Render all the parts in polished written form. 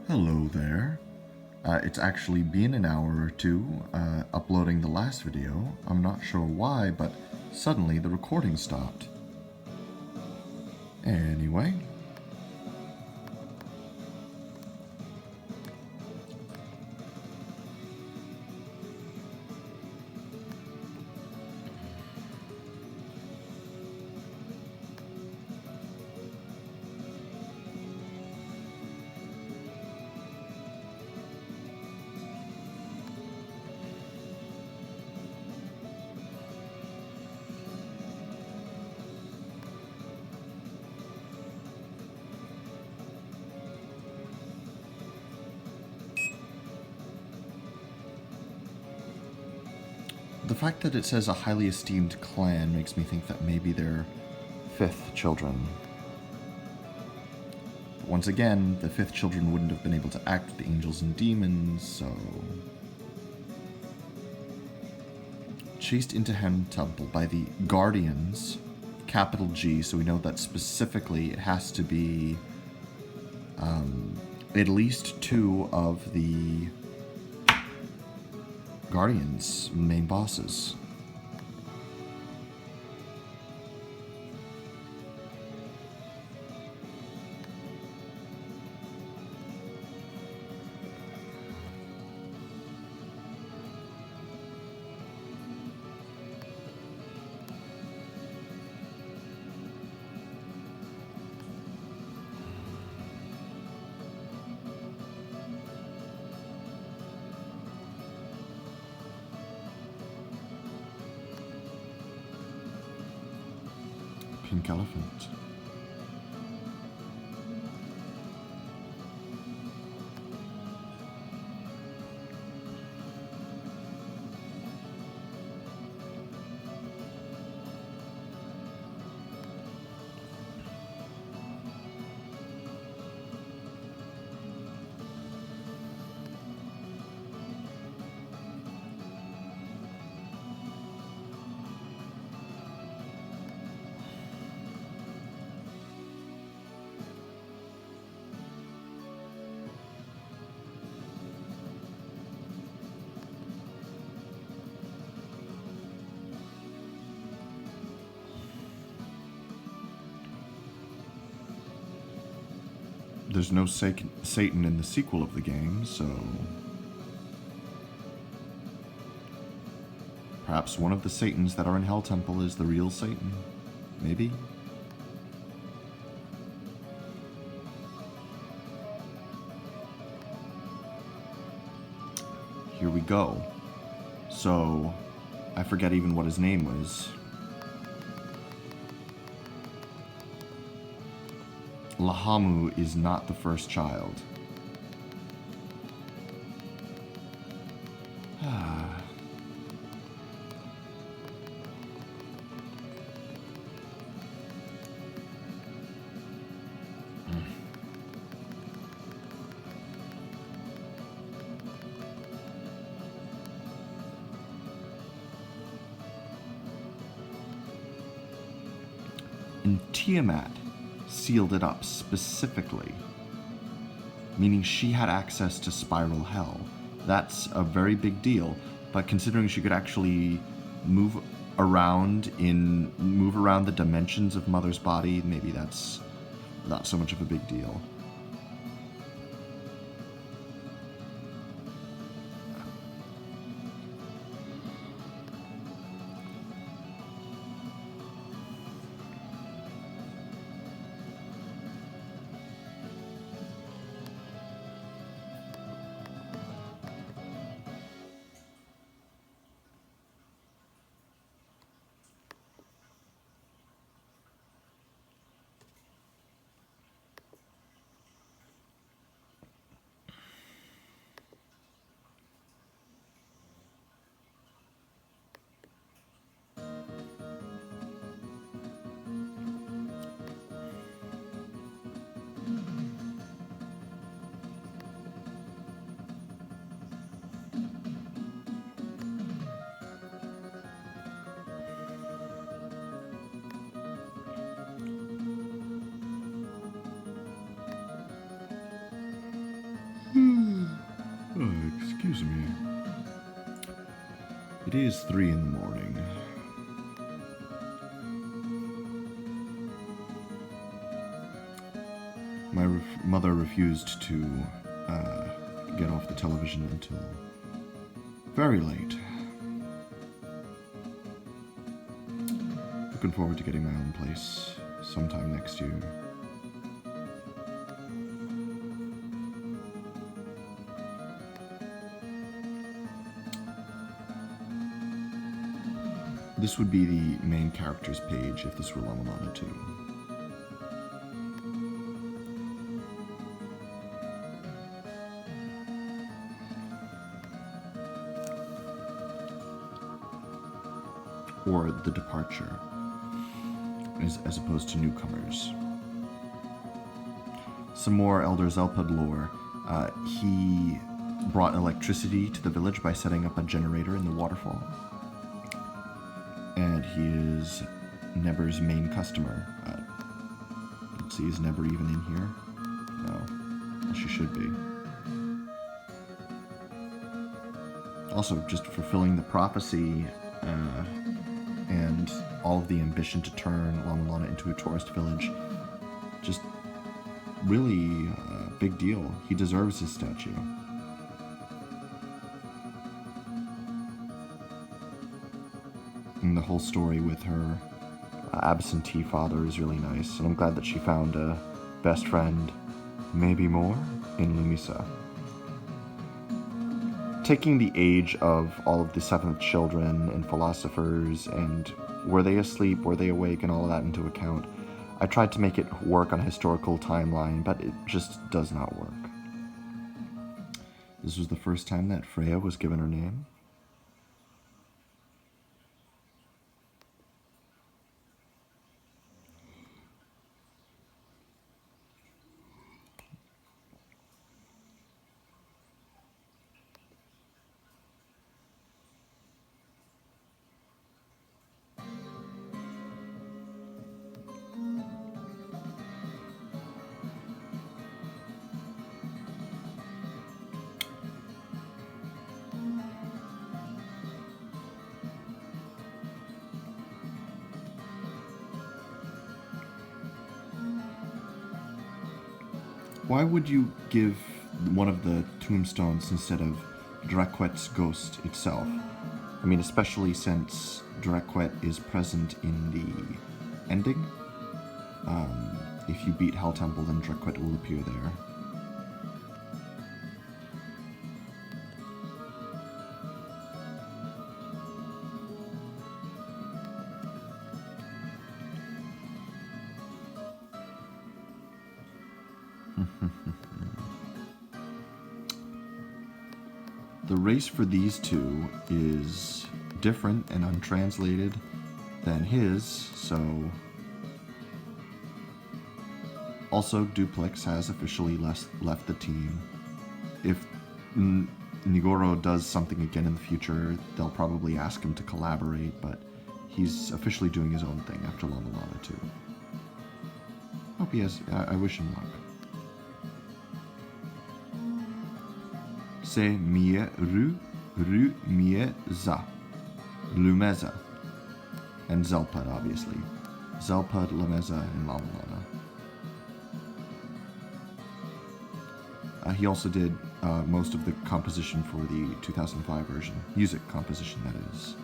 Hello there. It's actually been an hour or two uploading the last video. I'm not sure why, but suddenly the recording stopped. Anyway. The fact that it says a highly esteemed clan makes me think that maybe they're fifth children. But once again, the fifth children wouldn't have been able to act with the angels and demons, so... Chased into Hem Temple by the Guardians, capital G, so we know that specifically it has to be at least two of the Guardians' main bosses. Pink elephant. There's no Satan in the sequel of the game, so... Perhaps one of the Satans that are in Hell Temple is the real Satan? Maybe? Here we go. So, I forget even what his name was. Lahamu is not the first child. And Tiamat sealed it up specifically, meaning she had access to Spiral Hell. That's a very big deal, but considering she could actually move around the dimensions of Mother's body, maybe that's not so much of a big deal. Excuse me. It is 3 in the morning. My mother refused to get off the television until very late. Looking forward to getting my own place sometime next year. This would be the main characters page if this were LA-MULANA 2. Or the departure, as opposed to newcomers. Some more Elder Zelpud lore. He brought electricity to the village by setting up a generator in the waterfall. And he is Neber's main customer. Let's see, is Neber even in here? No. Well, she should be. Also, just fulfilling the prophecy and all of the ambition to turn LA-MULANA into a tourist village. Just really a big deal. He deserves his statue. And the whole story with her absentee father is really nice, and I'm glad that she found a best friend, maybe more, in Lumisa. Taking the age of all of the seventh children and philosophers and were they asleep, were they awake, and all of that into account, I tried to make it work on a historical timeline, but it just does not work. This was the first time that Freya was given her name. Why would you give one of the tombstones instead of Draquet's ghost itself? I mean, especially since Draquet is present in the ending. If you beat Hell Temple, then Draquet will appear there. The race for these two is different and untranslated than his, so... Also, Duplex has officially left the team. If Nigoro does something again in the future, they'll probably ask him to collaborate, but he's officially doing his own thing after LA-MULANA 2. Hope he has... I wish him luck. Se mie ru mie za. Lumeza. And Zelpud, obviously. Zelpud, Lumeza, and LA-MULANA. He also did most of the composition for the 2005 version. Music composition, that is.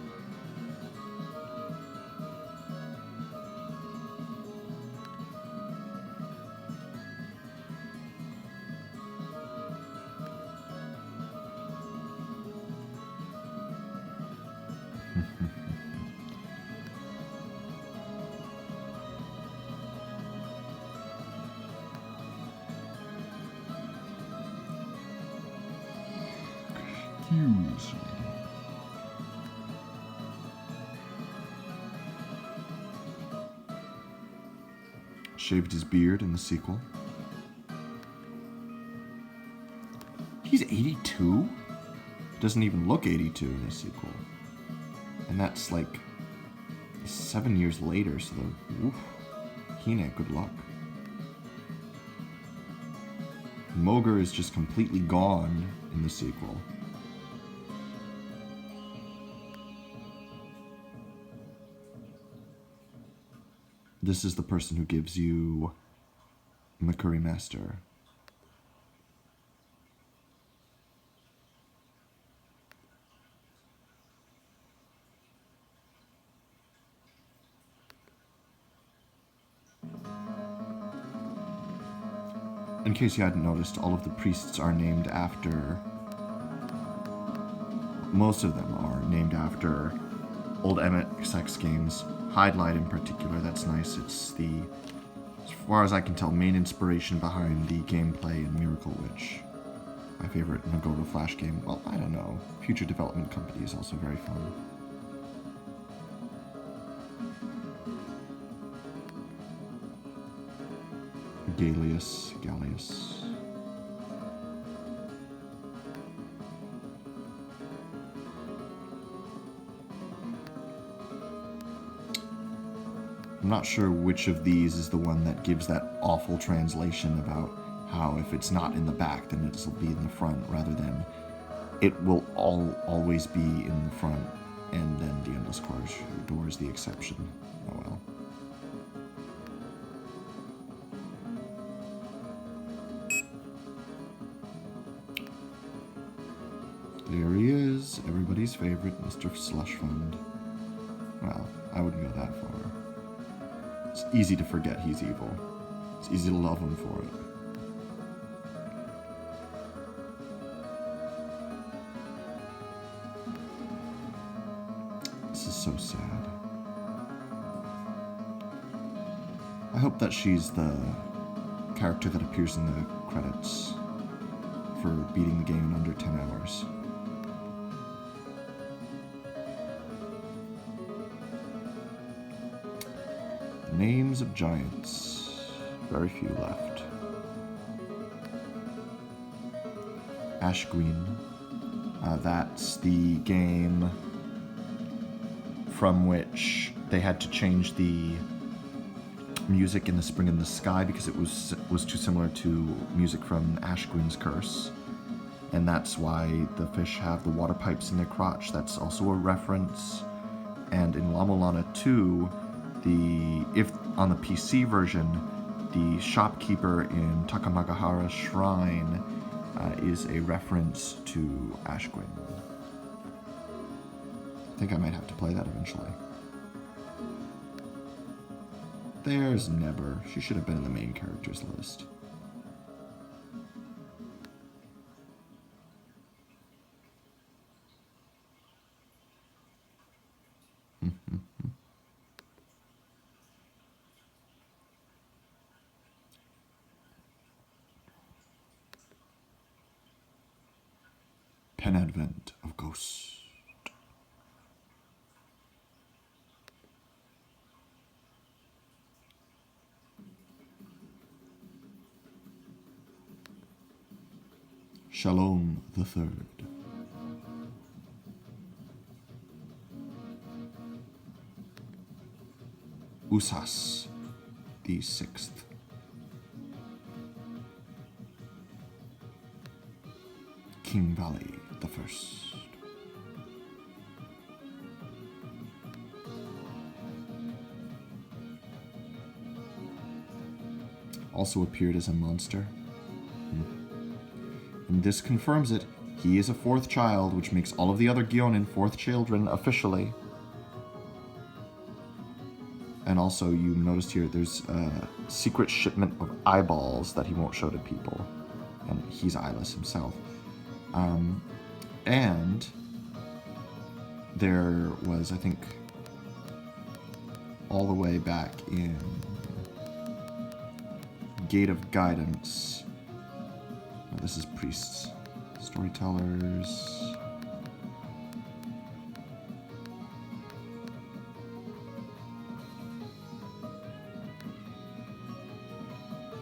Shaved his beard in the sequel. He's 82? Doesn't even look 82 in the sequel. And that's like 7 years later, so the Hine, good luck. Moger is just completely gone in the sequel. This is the person who gives you Makuri Master. In case you hadn't noticed, all of the priests are named after... Most of them are named after old MSX games. Hide Light in particular, that's nice. It's the, as far as I can tell, main inspiration behind the gameplay in Miracle Witch. My favorite Nagoro Flash game. Well, I don't know. Future Development Company is also very fun. Gallius. I'm not sure which of these is the one that gives that awful translation about how if it's not in the back, then it'll be in the front, rather than it will always be in the front, and then the Endless Corridor is the exception. Oh well. There he is, everybody's favorite, Mr. Slush Fund. Well, I wouldn't go that far. It's easy to forget he's evil. It's easy to love him for it. This is so sad. I hope that she's the character that appears in the credits for beating the game in under 10 hours. Names of giants. Very few left. Ash Green. That's the game from which they had to change the music in The Spring in the Sky because it was too similar to music from Ash Green's Curse. And that's why the fish have the water pipes in their crotch. That's also a reference. And in LA-MULANA 2, if on the PC version, the shopkeeper in Takamagahara Shrine is a reference to Ash Gwyn. I think I might have to play that eventually. There's Neber. She should have been in the main characters list. Pen Advent of Ghosts. Shalom the Third. Usas the Sixth. King Valley the First. Also appeared as a monster. And this confirms it. He is a fourth child, which makes all of the other Gyonin fourth children officially. And also, you noticed here, there's a secret shipment of eyeballs that he won't show to people. And he's eyeless himself. And there was, I think, all the way back in Gate of Guidance. Oh, this is priests, storytellers.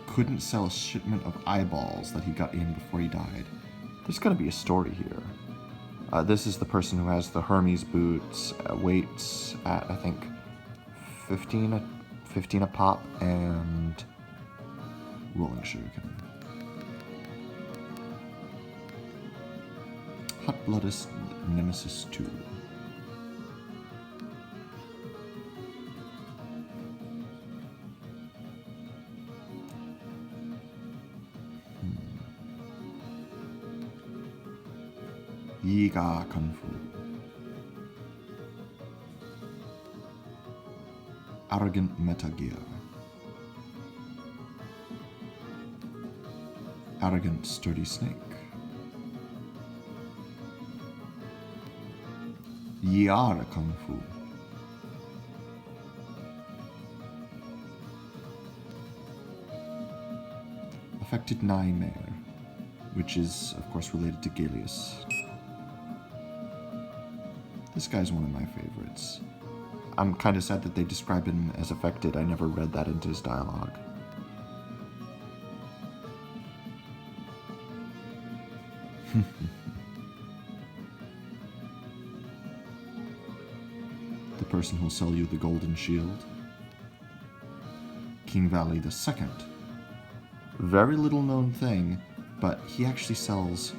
Couldn't sell a shipment of eyeballs that he got in before he died. There's got to be a story here. This is the person who has the Hermes boots, weights at, I think, 15 a pop, and rolling shuriken. Hot-blooded Nemesis 2. Yiga Kung Fu. Arrogant Meta Gear. Arrogant Sturdy Snake. Yiara Kung Fu. Affected Nightmare, which is, of course, related to Galeus. This guy's one of my favorites. I'm kind of sad that they describe him as affected. I never read that into his dialogue. The person who'll sell you the golden shield. King Valley II. Very little known thing, but he actually sells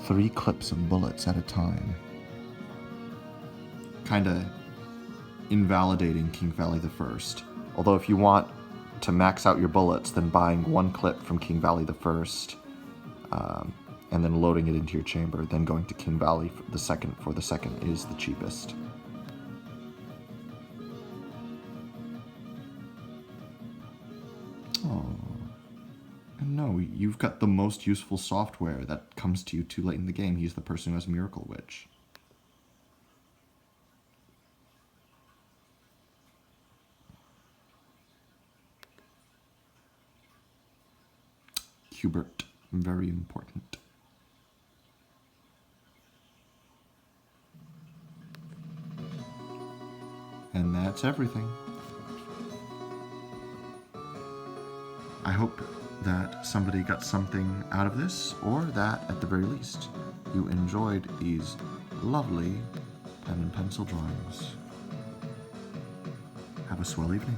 3 clips of bullets at a time. Kinda invalidating King Valley I. Although if you want to max out your bullets, then buying 1 clip from King Valley I, and then loading it into your chamber, then going to King Valley II for the second is the cheapest. Oh. And no, you've got the most useful software that comes to you too late in the game. He's the person who has Miracle Witch. Hubert, very important. And that's everything. I hope that somebody got something out of this, or that, at the very least, you enjoyed these lovely pen and pencil drawings. Have a swell evening.